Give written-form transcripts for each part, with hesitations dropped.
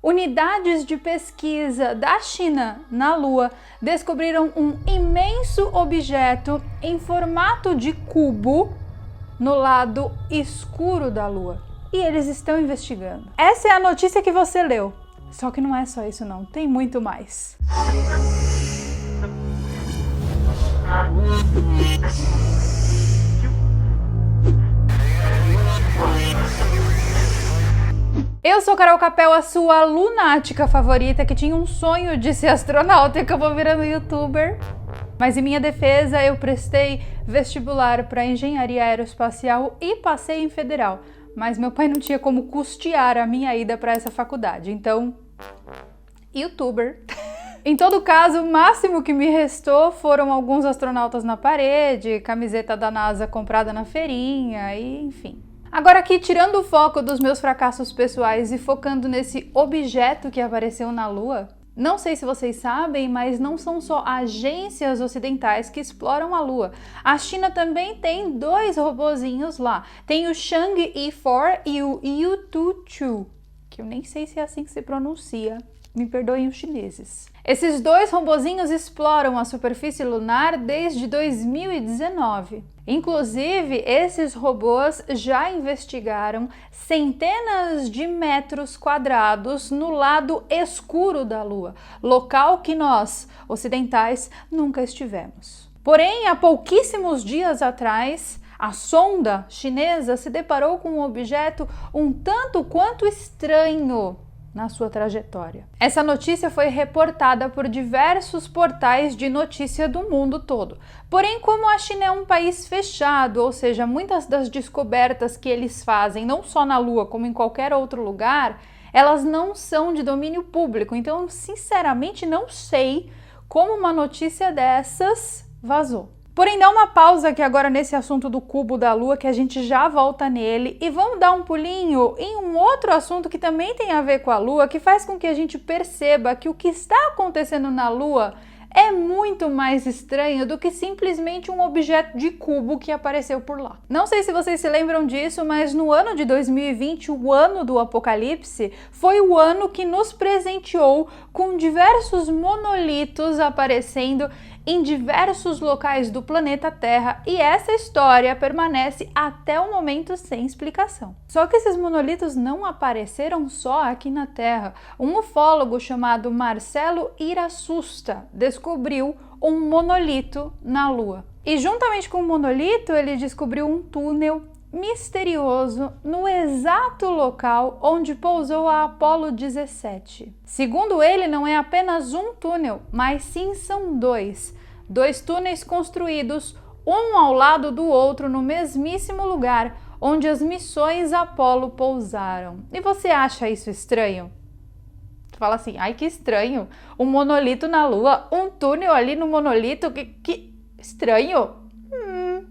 Unidades de pesquisa da China na Lua descobriram um imenso objeto em formato de cubo no lado escuro da Lua. E eles estão investigando. Essa é a notícia que você leu. Só que não é só isso não, tem muito mais. Eu sou Carol Capel, a sua lunática favorita que tinha um sonho de ser astronauta e acabou virando youtuber. Mas em minha defesa, eu prestei vestibular para engenharia aeroespacial e passei em federal. Mas meu pai não tinha como custear a minha ida para essa faculdade, então, youtuber. Em todo caso, o máximo que me restou foram alguns astronautas na parede, camiseta da NASA comprada na feirinha e enfim. Agora aqui, tirando o foco dos meus fracassos pessoais e focando nesse objeto que apareceu na Lua, não sei se vocês sabem, mas não são só agências ocidentais que exploram a Lua. A China também tem 2 robozinhos lá. Tem o Chang'e 4 e o Yutu-2, que eu nem sei se é assim que se pronuncia. Me perdoem os chineses. Esses 2 robozinhos exploram a superfície lunar desde 2019. Inclusive, esses robôs já investigaram centenas de metros quadrados no lado escuro da Lua, local que nós, ocidentais, nunca estivemos. Porém, há pouquíssimos dias atrás, a sonda chinesa se deparou com um objeto um tanto quanto estranho na sua trajetória. Essa notícia foi reportada por diversos portais de notícia do mundo todo. Porém, como a China é um país fechado, ou seja, muitas das descobertas que eles fazem, não só na Lua, como em qualquer outro lugar, elas não são de domínio público. Então, sinceramente, não sei como uma notícia dessas vazou. Porém, dá uma pausa aqui agora nesse assunto do cubo da Lua, que a gente já volta nele, e vamos dar um pulinho em um outro assunto que também tem a ver com a Lua, que faz com que a gente perceba que o que está acontecendo na Lua é muito mais estranho do que simplesmente um objeto de cubo que apareceu por lá. Não sei se vocês se lembram disso, mas no ano de 2020, o ano do apocalipse, foi o ano que nos presenteou com diversos monolitos aparecendo em diversos locais do planeta Terra, e essa história permanece até o momento sem explicação. Só que esses monolitos não apareceram só aqui na Terra. Um ufólogo chamado Marcelo Iraçusta descobriu um monolito na Lua. E juntamente com o monolito, ele descobriu um túnel misterioso no exato local onde pousou a Apollo 17. Segundo ele, não é apenas um túnel, mas sim são 2. 2 túneis construídos um ao lado do outro no mesmíssimo lugar onde as missões Apollo pousaram. E você acha isso estranho? Tu fala assim, ai que estranho, um monolito na Lua, um túnel ali no monolito, que estranho.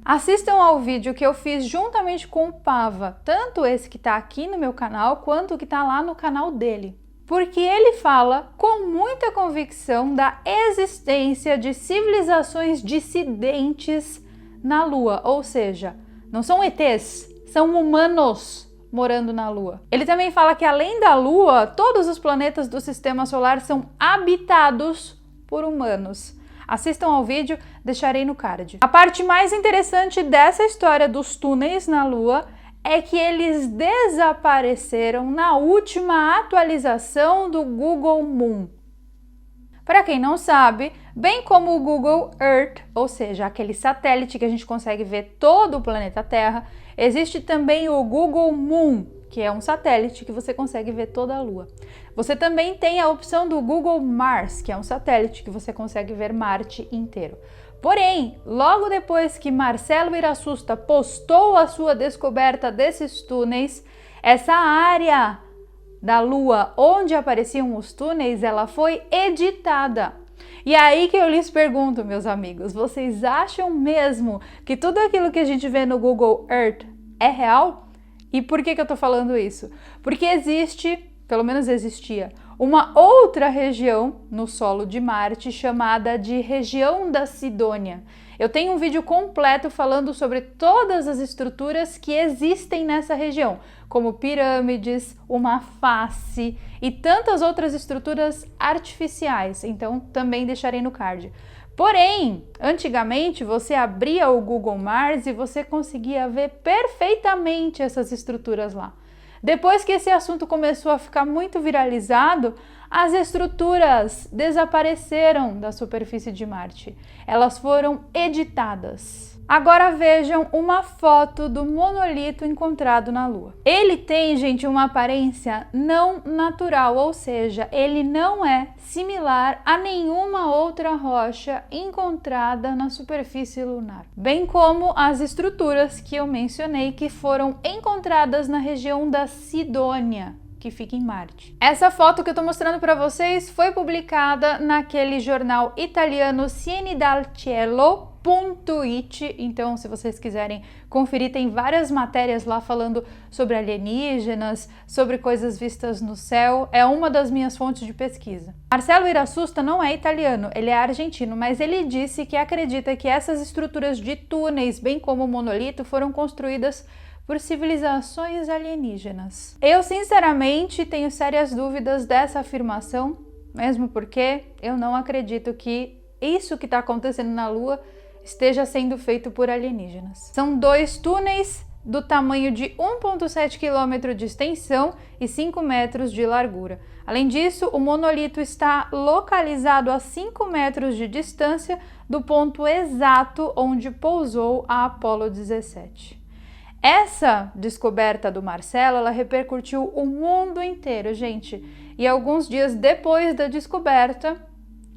Assistam ao vídeo que eu fiz juntamente com o Pava, tanto esse que tá aqui no meu canal, quanto o que tá lá no canal dele. Porque ele fala com muita convicção da existência de civilizações dissidentes na Lua, ou seja, não são ETs, são humanos morando na Lua. Ele também fala que além da Lua, todos os planetas do Sistema Solar são habitados por humanos. Assistam ao vídeo, deixarei no card. A parte mais interessante dessa história dos túneis na Lua é que eles desapareceram na última atualização do Google Moon. Para quem não sabe, bem como o Google Earth, ou seja, aquele satélite que a gente consegue ver todo o planeta Terra, existe também o Google Moon, que é um satélite que você consegue ver toda a Lua. Você também tem a opção do Google Mars, que é um satélite que você consegue ver Marte inteiro. Porém, logo depois que Marcelo Iraçusta postou a sua descoberta desses túneis, essa área da Lua onde apareciam os túneis, ela foi editada. E é aí que eu lhes pergunto, meus amigos, vocês acham mesmo que tudo aquilo que a gente vê no Google Earth é real? E por que eu tô falando isso? Porque existe, pelo menos existia, uma outra região no solo de Marte chamada de região da Sidônia. Eu tenho um vídeo completo falando sobre todas as estruturas que existem nessa região, como pirâmides, uma face e tantas outras estruturas artificiais, então também deixarei no card. Porém, antigamente você abria o Google Mars e você conseguia ver perfeitamente essas estruturas lá. Depois que esse assunto começou a ficar muito viralizado, as estruturas desapareceram da superfície de Marte. Elas foram editadas. Agora vejam uma foto do monolito encontrado na Lua. Ele tem, gente, uma aparência não natural, ou seja, ele não é similar a nenhuma outra rocha encontrada na superfície lunar. Bem como as estruturas que eu mencionei que foram encontradas na região da Sidônia, que fica em Marte. Essa foto que eu tô mostrando para vocês foi publicada naquele jornal italiano Cielo dal Cielo.it, então se vocês quiserem conferir, tem várias matérias lá falando sobre alienígenas, sobre coisas vistas no céu, é uma das minhas fontes de pesquisa. Marcelo Irasusta não é italiano, ele é argentino, mas ele disse que acredita que essas estruturas de túneis, bem como o monolito, foram construídas por civilizações alienígenas. Eu, sinceramente, tenho sérias dúvidas dessa afirmação, mesmo porque eu não acredito que isso que está acontecendo na Lua esteja sendo feito por alienígenas. São 2 túneis do tamanho de 1,7 km de extensão e 5 metros de largura. Além disso, o monolito está localizado a 5 metros de distância do ponto exato onde pousou a Apollo 17. Essa descoberta do Marcelo, ela repercutiu o mundo inteiro, gente. E alguns dias depois da descoberta,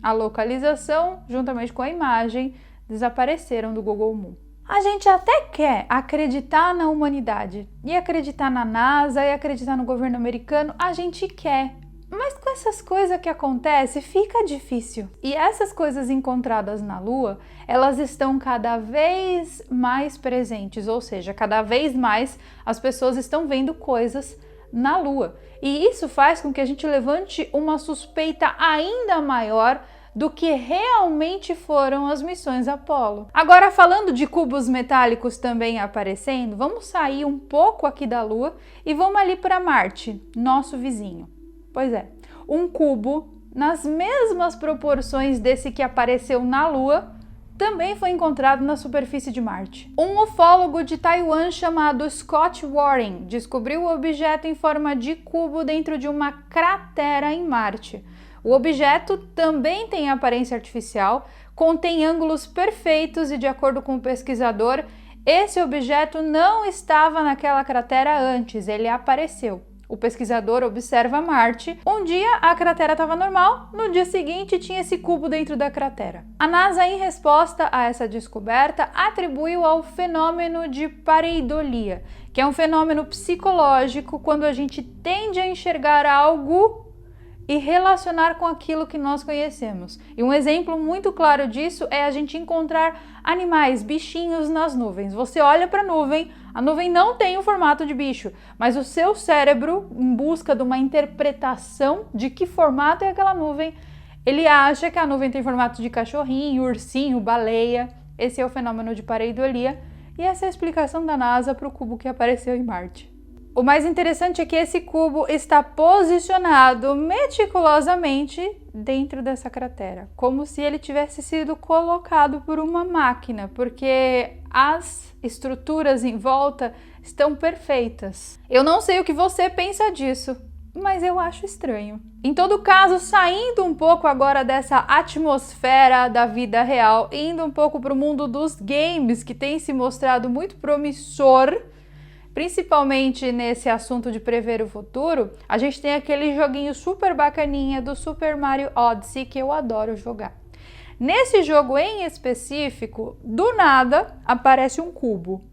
a localização, juntamente com a imagem, desapareceram do Google Moon. A gente até quer acreditar na humanidade, e acreditar na NASA, e acreditar no governo americano, a gente quer. Mas com essas coisas que acontecem, fica difícil. E essas coisas encontradas na Lua, elas estão cada vez mais presentes, ou seja, cada vez mais as pessoas estão vendo coisas na Lua. E isso faz com que a gente levante uma suspeita ainda maior do que realmente foram as missões Apollo. Agora, falando de cubos metálicos também aparecendo, vamos sair um pouco aqui da Lua e vamos ali para Marte, nosso vizinho. Pois é, um cubo nas mesmas proporções desse que apareceu na Lua também foi encontrado na superfície de Marte. Um ufólogo de Taiwan chamado Scott Warren descobriu o objeto em forma de cubo dentro de uma cratera em Marte. O objeto também tem aparência artificial, contém ângulos perfeitos e, de acordo com o pesquisador, esse objeto não estava naquela cratera antes, ele apareceu. O pesquisador observa Marte. Um dia a cratera estava normal, no dia seguinte tinha esse cubo dentro da cratera. A NASA, em resposta a essa descoberta, atribuiu ao fenômeno de pareidolia, que é um fenômeno psicológico quando a gente tende a enxergar algo e relacionar com aquilo que nós conhecemos. E um exemplo muito claro disso é a gente encontrar animais, bichinhos nas nuvens. Você olha para a nuvem não tem o formato de bicho, mas o seu cérebro, em busca de uma interpretação de que formato é aquela nuvem, ele acha que a nuvem tem formato de cachorrinho, ursinho, baleia. Esse é o fenômeno de pareidolia e essa é a explicação da NASA para o cubo que apareceu em Marte. O mais interessante é que esse cubo está posicionado meticulosamente dentro dessa cratera, como se ele tivesse sido colocado por uma máquina, porque as estruturas em volta estão perfeitas. Eu não sei o que você pensa disso, mas eu acho estranho. Em todo caso, saindo um pouco agora dessa atmosfera da vida real, indo um pouco para o mundo dos games, que tem se mostrado muito promissor, principalmente nesse assunto de prever o futuro, a gente tem aquele joguinho super bacaninha do Super Mario Odyssey que eu adoro jogar. Nesse jogo em específico, do nada aparece um cubo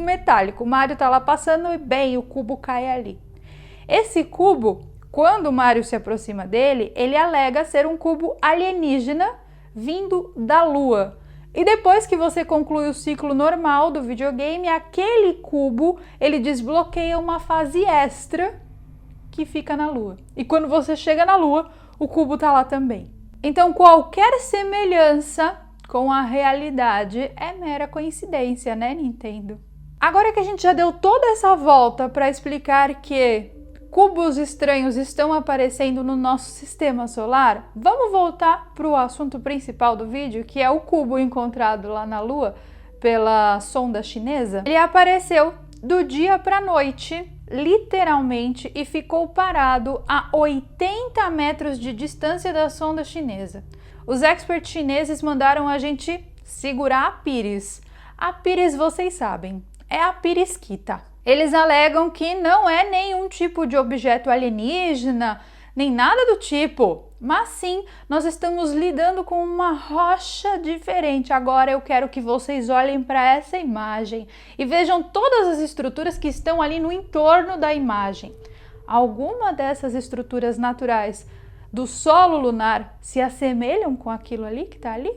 metálico. O Mario tá lá passando e bem, o cubo cai ali. Esse cubo, quando o Mario se aproxima dele, ele alega ser um cubo alienígena vindo da Lua. E depois que você conclui o ciclo normal do videogame, aquele cubo, ele desbloqueia uma fase extra que fica na Lua. E quando você chega na Lua, o cubo tá lá também. Então, qualquer semelhança com a realidade é mera coincidência, né, Nintendo? Agora que a gente já deu toda essa volta para explicar que cubos estranhos estão aparecendo no nosso sistema solar, vamos voltar para o assunto principal do vídeo, que é o cubo encontrado lá na Lua pela sonda chinesa. Ele apareceu do dia para a noite, literalmente, e ficou parado a 80 metros de distância da sonda chinesa. Os experts chineses mandaram a gente segurar a Pires. A Pires, vocês sabem, é a perisquita. Eles alegam que não é nenhum tipo de objeto alienígena, nem nada do tipo, mas sim, nós estamos lidando com uma rocha diferente. Agora eu quero que vocês olhem para essa imagem e vejam todas as estruturas que estão ali no entorno da imagem. Alguma dessas estruturas naturais do solo lunar se assemelham com aquilo ali que está ali?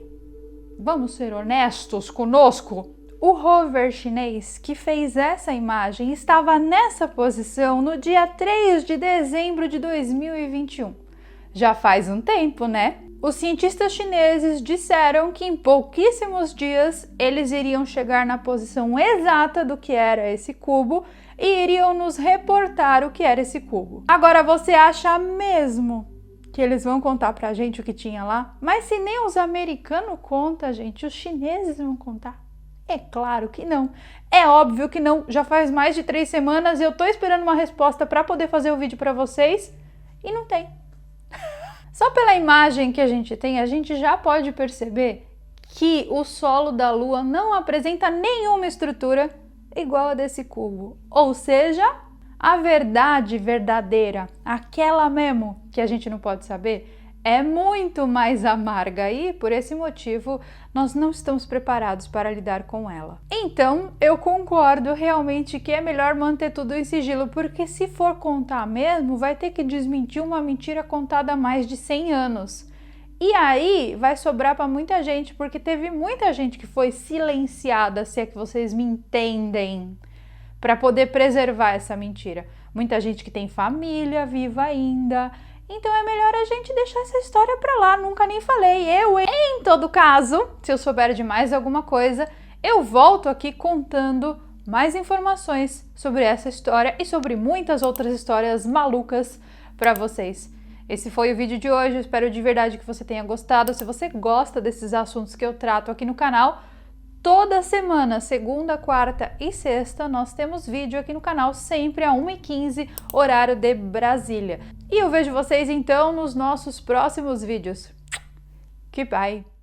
Vamos ser honestos conosco? O rover chinês que fez essa imagem estava nessa posição no dia 3 de dezembro de 2021. Já faz um tempo, né? Os cientistas chineses disseram que em pouquíssimos dias eles iriam chegar na posição exata do que era esse cubo e iriam nos reportar o que era esse cubo. Agora, você acha mesmo que eles vão contar pra gente o que tinha lá? Mas se nem os americanos contam, gente, os chineses vão contar? É claro que não. É óbvio que não. Já faz mais de 3 semanas e eu tô esperando uma resposta para poder fazer o vídeo para vocês e não tem. Só pela imagem que a gente tem, a gente já pode perceber que o solo da Lua não apresenta nenhuma estrutura igual a desse cubo. Ou seja, a verdade verdadeira, aquela mesmo que a gente não pode saber, é muito mais amarga e, por esse motivo, nós não estamos preparados para lidar com ela. Então, eu concordo realmente que é melhor manter tudo em sigilo, porque se for contar mesmo, vai ter que desmentir uma mentira contada há mais de 100 anos. E aí, vai sobrar para muita gente, porque teve muita gente que foi silenciada, se é que vocês me entendem, para poder preservar essa mentira. Muita gente que tem família viva ainda. Então é melhor a gente deixar essa história pra lá, nunca nem falei. Em todo caso, se eu souber de mais alguma coisa, eu volto aqui contando mais informações sobre essa história e sobre muitas outras histórias malucas pra vocês. Esse foi o vídeo de hoje, eu espero de verdade que você tenha gostado. Se você gosta desses assuntos que eu trato aqui no canal, toda semana, segunda, quarta e sexta, nós temos vídeo aqui no canal, sempre às 1h15, horário de Brasília. E eu vejo vocês então nos nossos próximos vídeos. Goodbye!